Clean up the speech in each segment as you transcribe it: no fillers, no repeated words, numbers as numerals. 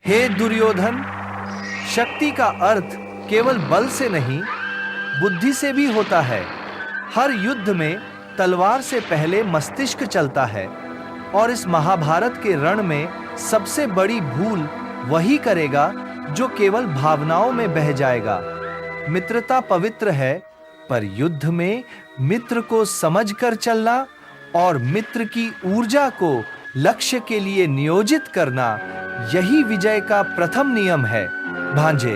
हे दुर्योधन, शक्ति का अर्थ केवल बल से नहीं, बुद्धि से भी होता है। हर युद्ध में तलवार से पहले मस्तिष्क चलता है, और इस महाभारत के रण में सबसे बड़ी भूल वही करेगा जो केवल भावनाओं में बह जाएगा। मित्रता पवित्र है, पर युद्ध में मित्र को समझकर चलना और मित्र की ऊर्जा को लक्ष्य के लिए नियोजित करना, यही विजय का प्रथम नियम है। भांजे,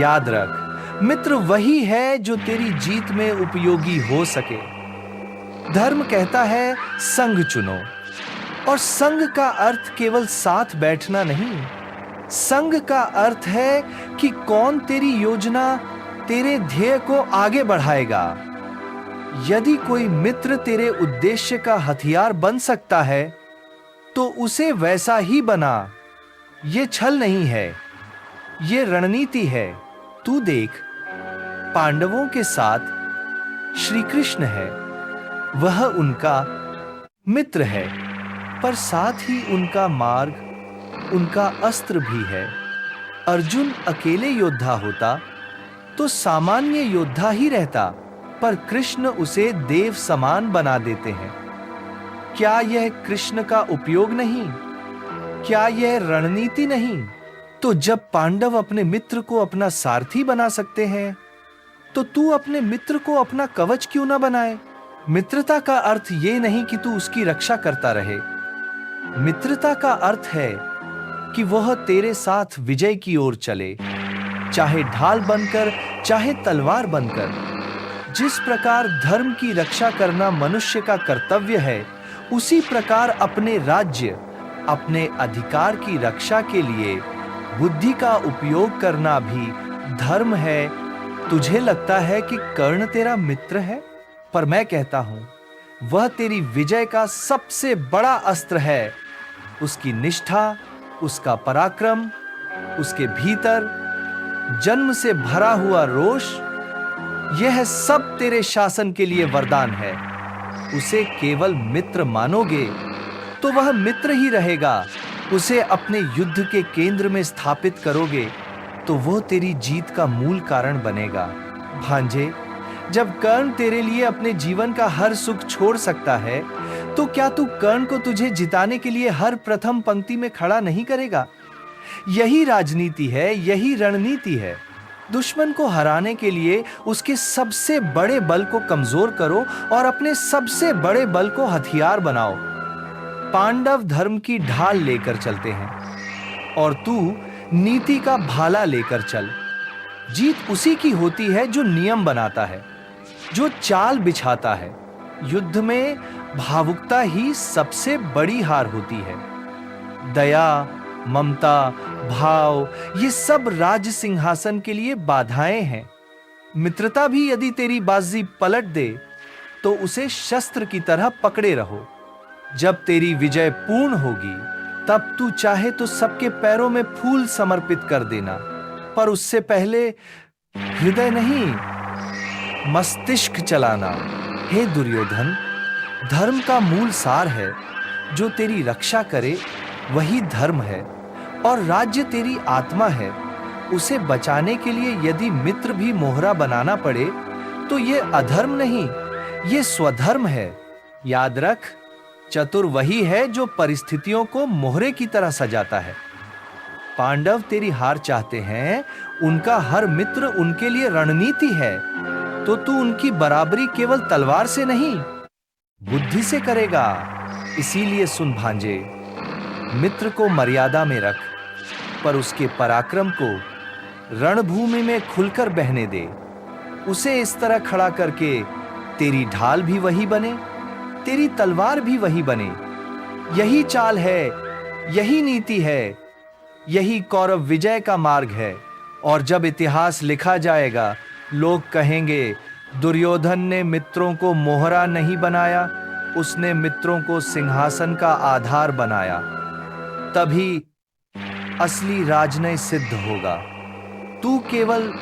याद रख, मित्र वही है जो तेरी जीत में उपयोगी हो सके। धर्म कहता है संग चुनो, और संग का अर्थ केवल साथ बैठना नहीं। संग का अर्थ है कि कौन तेरी योजना, तेरे ध्येय को आगे बढ़ाएगा। यदि कोई मित्र तेरे उद्देश्य का हथियार बन सकता है, तो उसे वैसा ही बना। ये छल नहीं है, ये रणनीति है। तू देख, पांडवों के साथ श्री कृष्ण है, वह उनका मित्र है, पर साथ ही उनका मार्ग, उनका अस्त्र भी है। अर्जुन अकेले योद्धा होता तो सामान्य योद्धा ही रहता, पर कृष्ण उसे देव समान बना देते हैं। क्या यह कृष्ण का उपयोग नहीं? क्या यह रणनीति नहीं? तो जब पांडव अपने मित्र को अपना सारथी बना सकते हैं, तो तू अपने मित्र को अपना कवच क्यों ना बनाए? मित्रता का अर्थ ये नहीं कि तू उसकी रक्षा करता रहे। मित्रता का अर्थ है कि वह तेरे साथ विजय की ओर चले, चाहे ढाल बनकर, चाहे तलवार बनकर। जिस प्रकार धर्म की रक्षा करना मनुष्य का कर्तव्य है, उसी प्रकार अपने राज्य, अपने अधिकार की रक्षा के लिए बुद्धि का उपयोग करना भी धर्म है। तुझे लगता है कि कर्ण तेरा मित्र है, पर मैं कहता हूं, वह तेरी विजय का सबसे बड़ा अस्त्र है। उसकी निष्ठा, उसका पराक्रम, उसके भीतर जन्म से भरा हुआ रोष, यह सब तेरे शासन के लिए वरदान है। उसे केवल मित्र मानोगे तो वह मित्र ही रहेगा। उसे अपने युद्ध के केंद्र में स्थापित करोगे तो वह तेरी जीत का मूल कारण बनेगा। भांजे, जब कर्ण तेरे लिए अपने जीवन का हर सुख छोड़ सकता है, तो क्या तू कर्ण को तुझे जिताने के लिए हर प्रथम पंक्ति में खड़ा नहीं करेगा? यही राजनीति है, यही रणनीति है। दुश्मन को हराने के लिए उसके सबसे बड़े बल को कमजोर करो और अपने सबसे बड़े बल को हथियार बनाओ। पांडव धर्म की ढाल लेकर चलते हैं, और तू नीति का भाला लेकर चल। जीत उसी की होती है जो नियम बनाता है, जो चाल बिछाता है। युद्ध में भावुकता ही सबसे बड़ी हार होती है। दया, ममता, भाव, ये सब राज सिंहासन के लिए बाधाएं हैं। मित्रता भी यदि तेरी बाजी पलट दे, तो उसे शस्त्र की तरह पकड़े रहो। जब तेरी विजय पूर्ण होगी, तब तू चाहे तो सबके पैरों में फूल समर्पित कर देना, पर उससे पहले हृदय नहीं, मस्तिष्क चलाना। हे दुर्योधन, धर्म का मूल सार है, जो तेरी रक्षा करे वही धर्म है, और राज्य तेरी आत्मा है। उसे बचाने के लिए यदि मित्र भी मोहरा बनाना पड़े, तो ये अधर्म नहीं, ये स्वधर्म है। याद रख, चतुर वही है जो परिस्थितियों को मोहरे की तरह सजाता है। पांडव तेरी हार चाहते हैं, उनका हर मित्र उनके लिए रणनीति है, तो तू उनकी बराबरी केवल तलवार से नहीं, बुद्धि से करेगा। इसीलिए सुन भांजे, मित्र को मर्यादा में रख, पर उसके पराक्रम को रणभूमि में खुलकर बहने दे। उसे इस तरह खड़ा करके तेरी ढाल भी वही बने, तेरी तलवार भी वही बने। यही चाल है, यही नीति है, यही कौरव विजय का मार्ग है। और जब इतिहास लिखा जाएगा, लोग कहेंगे, दुर्योधन ने मित्रों को मोहरा नहीं बनाया, उसने मित्रों को सिंहासन का आधार बनाया। तभी असली राजनय सिद्ध होगा। तू केवल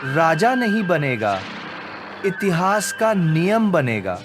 राजा नहीं बनेगा, इतिहास का नियम बनेगा।